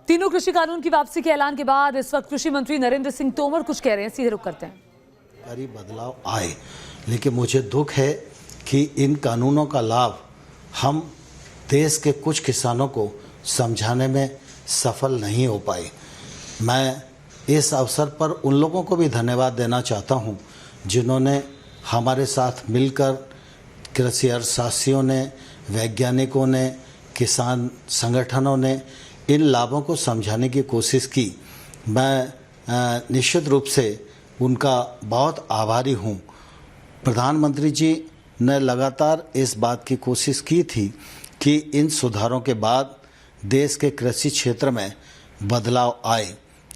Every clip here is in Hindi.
तीनों कृषि कानून की वापसी के ऐलान के बाद इस वक्त कृषि मंत्री नरेंद्र सिंह तोमर कुछ कह रहे हैं, सीधे रुख करते हैं। बदलाव आए, लेकिन मुझे दुख है कि इन कानूनों का लाभ हम देश के कुछ किसानों को समझाने में सफल नहीं हो पाए। मैं इस अवसर पर उन लोगों को भी धन्यवाद देना चाहता हूं जिन्होंने हमारे साथ मिलकर, कृषि अर्थशास्त्रियों ने, वैज्ञानिकों ने, किसान संगठनों ने इन लाभों को समझाने की कोशिश की। मैं निश्चित रूप से उनका बहुत आभारी हूं। प्रधानमंत्री जी ने लगातार इस बात की कोशिश की थी कि इन सुधारों के बाद देश के कृषि क्षेत्र में बदलाव आए,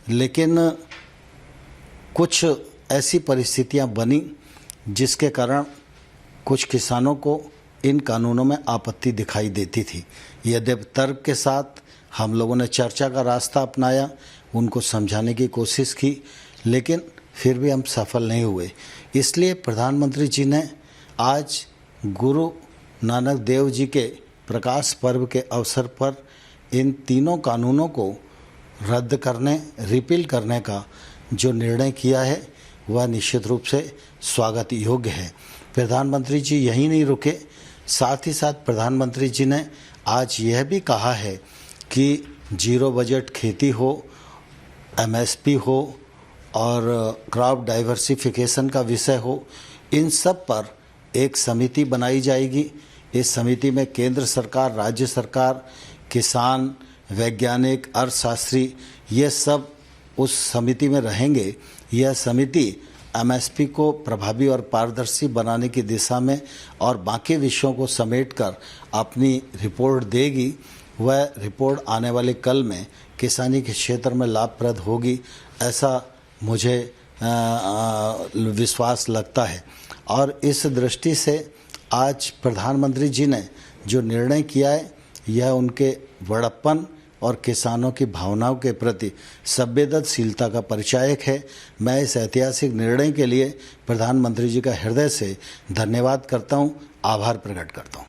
लेकिन कुछ ऐसी परिस्थितियां बनी जिसके कारण कुछ किसानों को इन कानूनों में आपत्ति दिखाई देती थी। यद्यपि तर्क के साथ हम लोगों ने चर्चा का रास्ता अपनाया, उनको समझाने की कोशिश की, लेकिन फिर भी हम सफल नहीं हुए। इसलिए प्रधानमंत्री जी ने आज गुरु नानक देव जी के प्रकाश पर्व के अवसर पर इन तीनों कानूनों को रद्द करने, रिपील करने का जो निर्णय किया है वह निश्चित रूप से स्वागत योग्य है। प्रधानमंत्री जी यहीं नहीं रुके, साथ ही साथ प्रधानमंत्री जी ने आज यह भी कहा है कि जीरो बजट खेती हो, एमएसपी हो और क्रॉप डाइवर्सिफिकेशन का विषय हो, इन सब पर एक समिति बनाई जाएगी। इस समिति में केंद्र सरकार, राज्य सरकार, किसान, वैज्ञानिक, अर्थशास्त्री, ये सब उस समिति में रहेंगे। यह समिति एमएसपी को प्रभावी और पारदर्शी बनाने की दिशा में और बाकी विषयों को समेटकर अपनी रिपोर्ट देगी। वह रिपोर्ट आने वाले कल में किसानी के क्षेत्र में लाभप्रद होगी, ऐसा मुझे विश्वास लगता है। और इस दृष्टि से आज प्रधानमंत्री जी ने जो निर्णय किया है यह उनके बड़प्पन और किसानों की भावनाओं के प्रति संवेदनशीलता का परिचायक है। मैं इस ऐतिहासिक निर्णय के लिए प्रधानमंत्री जी का हृदय से धन्यवाद करता हूं, आभार प्रकट करता हूं।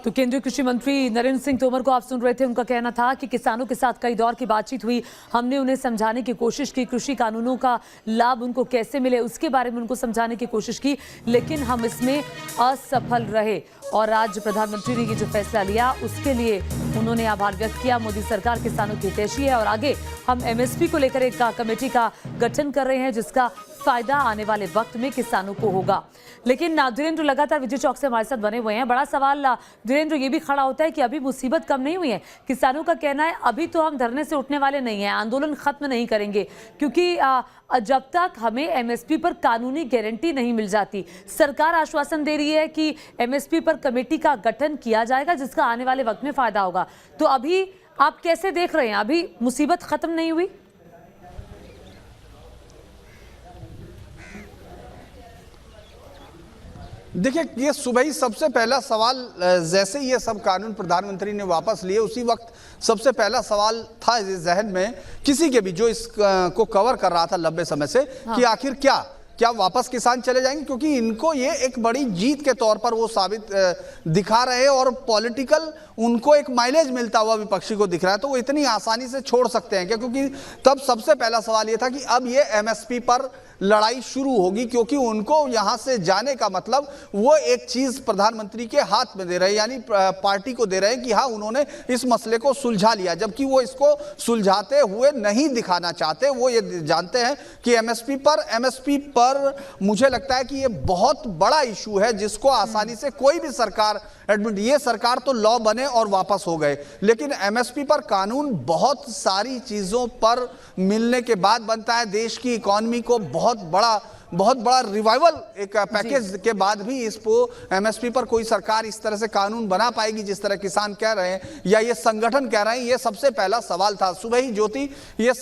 तो केंद्रीय कृषि मंत्री नरेंद्र सिंह तोमर को आप सुन रहे थे। उनका कहना था कि किसानों के साथ कई दौर की बातचीत हुई, हमने उन्हें समझाने की कोशिश की, कृषि कानूनों का लाभ उनको कैसे मिले उसके बारे में उनको समझाने की कोशिश की, लेकिन हम इसमें असफल रहे। और आज प्रधानमंत्री ने ये जो फैसला लिया उसके लिए उन्होंने आभार व्यक्त किया। मोदी सरकार किसानों की हितैषी है और आगे हम एमएसपी को लेकर एक कमेटी का गठन कर रहे हैं जिसका फायदा आने वाले वक्त में किसानों को होगा। लेकिन धीरेन्द्र लगातार विजय चौक से हमारे साथ बने हुए हैं। बड़ा सवाल धीरेन्द्र ये भी खड़ा होता है कि अभी मुसीबत कम नहीं हुई है। किसानों का कहना है अभी तो हम धरने से उठने वाले नहीं हैं, आंदोलन खत्म नहीं करेंगे, क्योंकि जब तक हमें एमएसपी पर कानूनी गारंटी नहीं मिल जाती। सरकार आश्वासन दे रही है कि एमएसपी पर कमेटी का गठन किया जाएगा जिसका आने वाले वक्त में फायदा होगा। तो अभी आप कैसे देख रहे हैं, अभी मुसीबत खत्म नहीं हुई? देखिए, ये सुबह ही सबसे पहला सवाल, जैसे ये सब कानून प्रधानमंत्री ने वापस लिए उसी वक्त सबसे पहला सवाल था जहन में किसी के भी जो इसको कवर कर रहा था लंबे समय से, कि आखिर क्या वापस किसान चले जाएंगे, क्योंकि इनको ये एक बड़ी जीत के तौर पर वो साबित दिखा रहे हैं और पॉलिटिकल उनको एक माइलेज मिलता हुआ विपक्षी को दिख रहा है। तो वो इतनी आसानी से छोड़ सकते हैं क्या? क्योंकि तब सबसे पहला सवाल ये था कि अब ये एमएसपी पर लड़ाई शुरू होगी, क्योंकि उनको यहां से जाने का मतलब वो एक चीज प्रधानमंत्री के हाथ में दे रहे हैं, यानी पार्टी को दे रहे हैं कि हाँ उन्होंने इस मसले को सुलझा लिया, जबकि वो इसको सुलझाते हुए नहीं दिखाना चाहते। वो ये जानते हैं कि एमएसपी पर मुझे लगता है कि ये बहुत बड़ा इशू है जिसको आसानी से कोई भी सरकार एडमिट, ये सरकार तो लॉ बने और वापस हो गए, लेकिन एमएसपी पर कानून बहुत सारी चीजों पर मिलने के बाद बनता है। देश की इकोनॉमी को बहुत बड़ा रिवाइवल एक पैकेज के बाद भी इसको एमएसपी पर कोई सरकार इस तरह से कानून बना पाएगी जिस तरह किसान कह रहे हैं या ये संगठन कह रहे हैं। ये सबसे पहला सवाल था। सुबह ही ज्योति, ये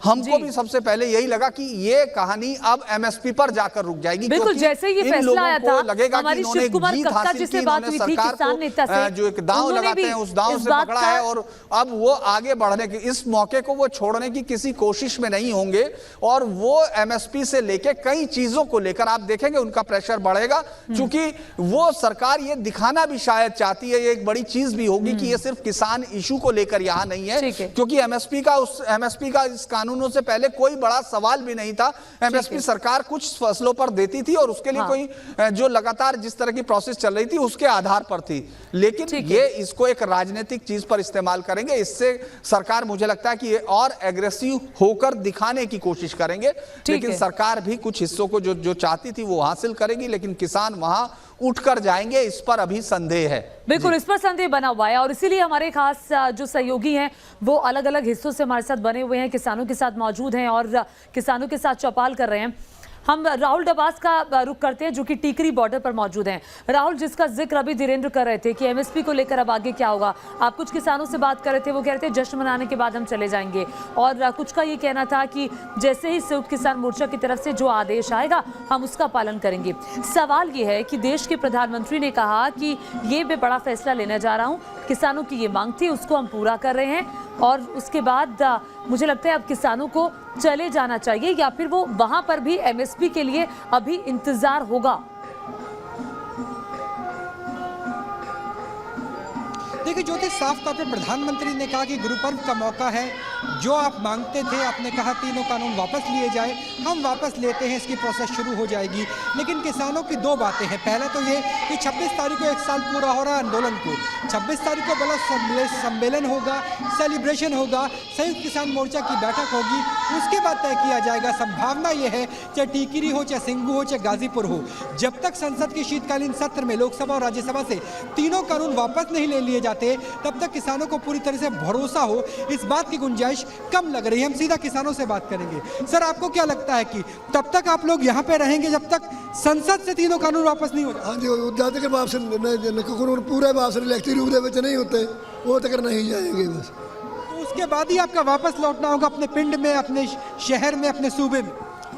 हमको भी सबसे पहले यही लगा कि ये कहानी अब एमएसपी पर जाकर रुक जाएगी। बिल्कुल, जैसे ये फैसला आया था, लगेगा कि इन्होंने जीत हासिल की, इन्होंने सरकार को जो एक दांव लगाते हैं उस दांव से पकड़ा है और अब वो आगे बढ़ने के इस मौके को वो छोड़ने की किसी कोशिश में नहीं होंगे और वो एमएसपी से लेके कई चीजों को लेकर आप देखेंगे उनका प्रेशर बढ़ेगा, क्योंकि वो सरकार ये दिखाना भी शायद चाहती है, ये एक बड़ी चीज भी होगी कि ये सिर्फ किसान इशू को लेकर यहाँ नहीं है, क्योंकि एमएसपी का इस कानूनों से पहले कोई बड़ा सवाल भी नहीं था। एमएसपी सरकार कुछ फसलों पर देती थी और उसके लिए कोई जो लगातार जिस तरह की प्रोसेस चल रही थी उसके आधार पर थी, लेकिन ये इसको एक राजनीतिक चीज पर इस्तेमाल करेंगे। इससे सरकार मुझे लगता है कि ये और एग्रेसिव होकर दिखाने की कोशिश करेंगे, लेकिन सरकार भी कुछ हिस्सों को जो चाहती थी वो हासिल करेगी, लेकिन किसान वहां उठकर जाएंगे, इस पर अभी संदेह है। बिल्कुल, इस पर संदेह बना हुआ है और इसीलिए हमारे खास जो सहयोगी हैं वो अलग अलग हिस्सों से हमारे साथ बने हुए हैं, किसानों के साथ मौजूद हैं और किसानों के साथ चौपाल कर रहे हैं। हम राहुल डबास का रुख करते हैं जो कि टीकरी बॉर्डर पर मौजूद हैं। राहुल, जिसका जिक्र अभी धीरेन्द्र कर रहे थे कि एमएसपी को लेकर अब आगे क्या होगा, आप कुछ किसानों से बात कर रहे थे, वो कह रहे थे जश्न मनाने के बाद हम चले जाएंगे, और कुछ का ये कहना था कि जैसे ही संयुक्त किसान मोर्चा की तरफ से जो आदेश आएगा हम उसका पालन करेंगे। सवाल ये है कि देश के प्रधानमंत्री ने कहा कि ये मैं बड़ा फैसला लेने जा रहा हूँ, किसानों की ये मांग थी, उसको हम पूरा कर रहे हैं, और उसके बाद मुझे लगता है अब किसानों को चले जाना चाहिए या फिर वो वहां पर भी एमएसपी के लिए अभी इंतजार होगा। देखिए ज्योति, साफ तौर पर प्रधानमंत्री ने कहा कि गुरु पर्व का मौका है, जो आप मांगते थे, आपने कहा तीनों कानून वापस लिए जाए, हम वापस लेते हैं, इसकी प्रोसेस शुरू हो जाएगी। लेकिन किसानों की दो बातें हैं। पहला तो ये कि 26 तारीख को 1 साल पूरा हो रहा है आंदोलन को, 26 तारीख को बड़ा सम्मेलन होगा, सेलिब्रेशन होगा, संयुक्त किसान मोर्चा की बैठक होगी, उसके बाद तय किया जाएगा। संभावना ये है चाहे टीकरी हो, चाहे सिंगू हो, चाहे गाजीपुर हो, जब तक संसद के शीतकालीन सत्र में लोकसभा और राज्यसभा से तीनों कानून वापस नहीं ले लिए जाते तब तक किसानों को पूरी तरह से भरोसा हो, इस बात की गुंजाइश कम लग रही है। हम सीधा किसानों से बात करेंगे। सर, आपको क्या लगता है कि तब तक आप लोग यहाँ पे रहेंगे जब तक संसद से तीनों कानून वापस नहीं हो जाते? हाँ जी, जब तक वापस पूरे वापस इलेक्ट्रिक रूप में नहीं होते वो तक नहीं जाएंगे बस। तो उसके बाद ही आपका वापस लौटना होगा अपने पिंड में, अपने शहर में, अपने सूबे में?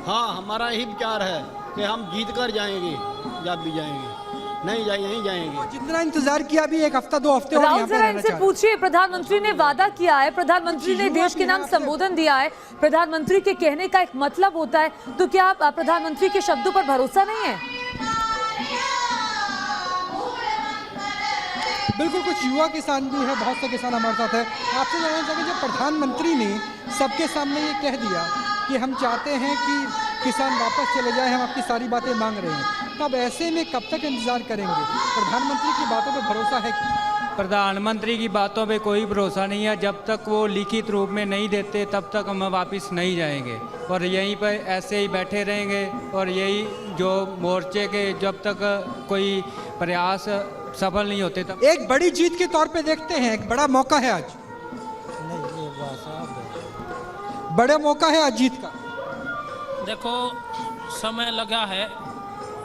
हाँ, हमारा यही विचार है कि हम जीत कर जाएंगे, जब भी जाएंगे, नहीं जाएंगे। जितना इंतजार किया, अभी 1 हफ्ता 2 हफ्ते राहुल, जरा इनसे पूछिए, प्रधानमंत्री ने वादा किया है, प्रधानमंत्री ने देश के नाम संबोधन दिया है, प्रधानमंत्री के कहने का एक मतलब होता है, तो क्या प्रधानमंत्री के शब्दों पर भरोसा नहीं है? बिल्कुल, कुछ युवा किसान भी है, बहुत से किसान हमारे साथ है। आपसे जानना चाहेंगे, जब प्रधानमंत्री ने सबके सामने ये कह दिया कि हम चाहते हैं कि किसान वापस चले जाए, हम आपकी सारी बातें मांग रहे हैं, तब ऐसे में कब तक इंतजार करेंगे? प्रधानमंत्री की बातों पे भरोसा है कि? प्रधानमंत्री की बातों पे कोई भरोसा नहीं है। जब तक वो लिखित रूप में नहीं देते तब तक हम वापस नहीं जाएंगे और यहीं पर ऐसे ही बैठे रहेंगे, और यही जो मोर्चे के जब तक कोई प्रयास सफल नहीं होते तब। एक बड़ी जीत के तौर पे देखते हैं, एक बड़ा मौका है आज, बड़ा मौका है आज जीत का। देखो, समय लगा है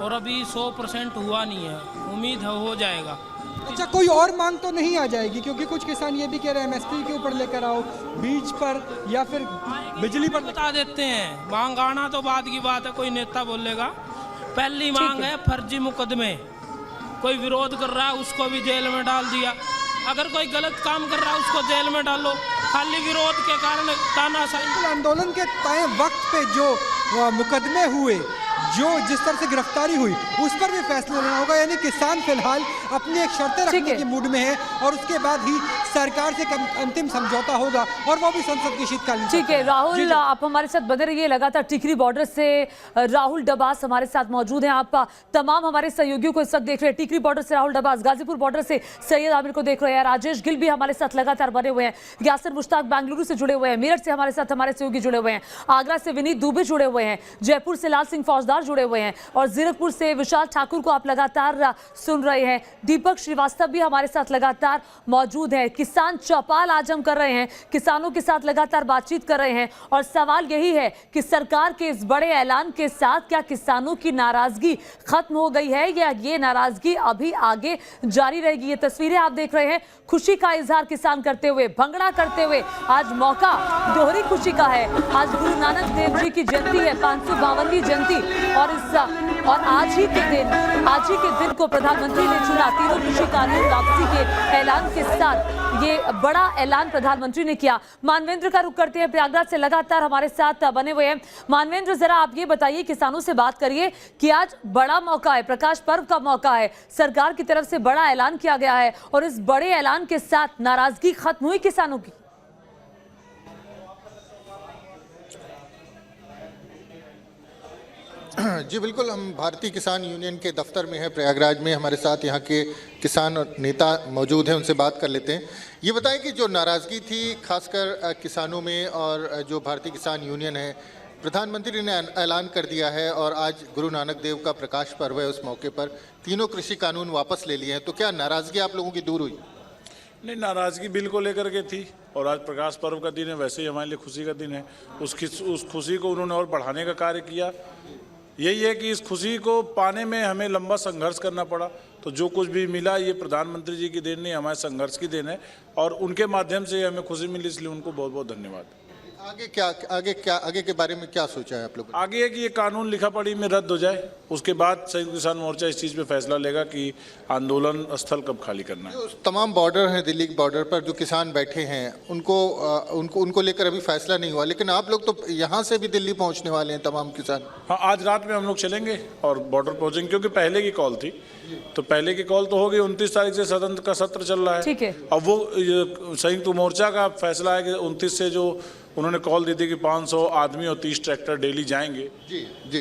और अभी 100% हुआ नहीं है, उम्मीद है हो जाएगा। अच्छा, कोई और मांग तो नहीं आ जाएगी? क्योंकि कुछ किसान ये भी कह रहे हैं एमएसपी के ऊपर लेकर आओ, बीज पर या फिर बिजली पर। बता देते हैं, मांग आना तो बाद की बात है, कोई नेता बोलेगा। पहली मांग है फर्जी मुकदमे, कोई विरोध कर रहा है उसको भी जेल में डाल दिया, अगर कोई गलत काम कर रहा है उसको जेल में डालो, खाली विरोध के कारण तानाशाही। आंदोलन के तय वक्त पे जो मुकदमे हुए, जो जिस तरह से गिरफ्तारी हुई, उस पर भी फैसला लेना होगा। यानी किसान फिलहाल अपनी एक शर्तें रखने के मूड में है और उसके बाद ही सरकार से अंतिम समझौता होगा, और वो भी संसद की शीतकालीन। ठीक है राहुल, आप हमारे साथ बने रहिए। लगातार टिकरी बॉर्डर से राहुल डबास हमारे साथ मौजूद हैं। आप तमाम हमारे सहयोगियों को इस वक्त देख रहे हैं। टिकरी बॉर्डर से राहुल डबास, गाजीपुर बॉर्डर से सैयद आमिर को देख रहे हैं, राजेश गिल भी हमारे साथ लगातार बने हुए हैं, यासिर मुश्ताक बेंगलुरु से जुड़े हुए हैं, मेरठ से हमारे साथ हमारे सहयोगी जुड़े हुए हैं, आगरा से विनीत दुबे जुड़े हुए हैं, जयपुर से लाल सिंह फौजदार जुड़े हुए हैं, और जीरकपुर से विशाल ठाकुर को आप लगातार सुन रहे हैं। दीपक श्रीवास्तव भी हमारे साथ लगातार मौजूद है। किसान चौपाल आज हम कर रहे हैं, किसानों के साथ लगातार बातचीत कर रहे हैं, और सवाल यही है कि सरकार के इस बड़े ऐलान के साथ क्या किसानों की नाराजगी खत्म हो गई है या ये नाराजगी अभी आगे जारी रहेगी? ये तस्वीरें आप देख रहे हैं, खुशी का इजहार किसान करते हुए, भंगड़ा करते हुए। आज मौका दोहरी खुशी का है, आज गुरु नानक देव जी की जयंती है, 552वीं जयंती, और इस और आज ही के दिन को प्रधानमंत्री ने चुना। तीनों कृषि कानून वापसी के ऐलान के साथ ये बड़ा ऐलान प्रधानमंत्री ने किया। मानवेंद्र का रुख करते हैं, प्रयागराज से लगातार हमारे साथ बने हुए हैं। मानवेंद्र, जरा आप ये बताइए, किसानों से बात करिए कि आज बड़ा मौका है, प्रकाश पर्व का मौका है, सरकार की तरफ से बड़ा ऐलान किया गया है और इस बड़े ऐलान के साथ नाराजगी खत्म हुई किसानों की। जी बिल्कुल, हम भारतीय किसान यूनियन के दफ्तर में हैं प्रयागराज में। हमारे साथ यहाँ के किसान और नेता मौजूद हैं, उनसे बात कर लेते हैं। ये बताएं कि जो नाराज़गी थी खासकर किसानों में और जो भारतीय किसान यूनियन है, प्रधानमंत्री ने ऐलान कर दिया है और आज गुरु नानक देव का प्रकाश पर्व है, उस मौके पर तीनों कृषि कानून वापस ले लिए हैं, तो क्या नाराज़गी आप लोगों की दूर हुई? नहीं, नाराज़गी बिल को लेकर के थी और आज प्रकाश पर्व का दिन है, वैसे ही हमारे लिए खुशी का दिन है। उस खुशी को उन्होंने और बढ़ाने का कार्य किया। यही है कि इस खुशी को पाने में हमें लंबा संघर्ष करना पड़ा, तो जो कुछ भी मिला ये प्रधानमंत्री जी की देन नहीं, हमारे संघर्ष की देन है और उनके माध्यम से हमें खुशी मिली, इसलिए उनको बहुत बहुत धन्यवाद। आगे के बारे में क्या सोचा है आप लोगों ने? आगे है कि ये कानून लिखा पढ़ी में रद्द हो जाए, उसके बाद संयुक्त किसान मोर्चा इस चीज़ पे फैसला लेगा कि आंदोलन स्थल कब खाली करना है। तमाम बॉर्डर हैं, दिल्ली के बॉर्डर पर जो किसान बैठे हैं उनको लेकर अभी फैसला नहीं हुआ, लेकिन आप लोग तो यहाँ से भी दिल्ली पहुँचने वाले हैं तमाम किसान। हाँ, आज रात में हम लोग चलेंगे और बॉर्डर पहुँचेंगे, क्योंकि पहले की कॉल थी, तो पहले की कॉल तो होगी। 29 तारीख से सदन का सत्र चल रहा है, ठीक है। अब वो संयुक्त मोर्चा का फैसला है कि 29 से जो उन्होंने कॉल दी थी कि 500 आदमी और 30 ट्रैक्टर डेली जाएंगे। जी।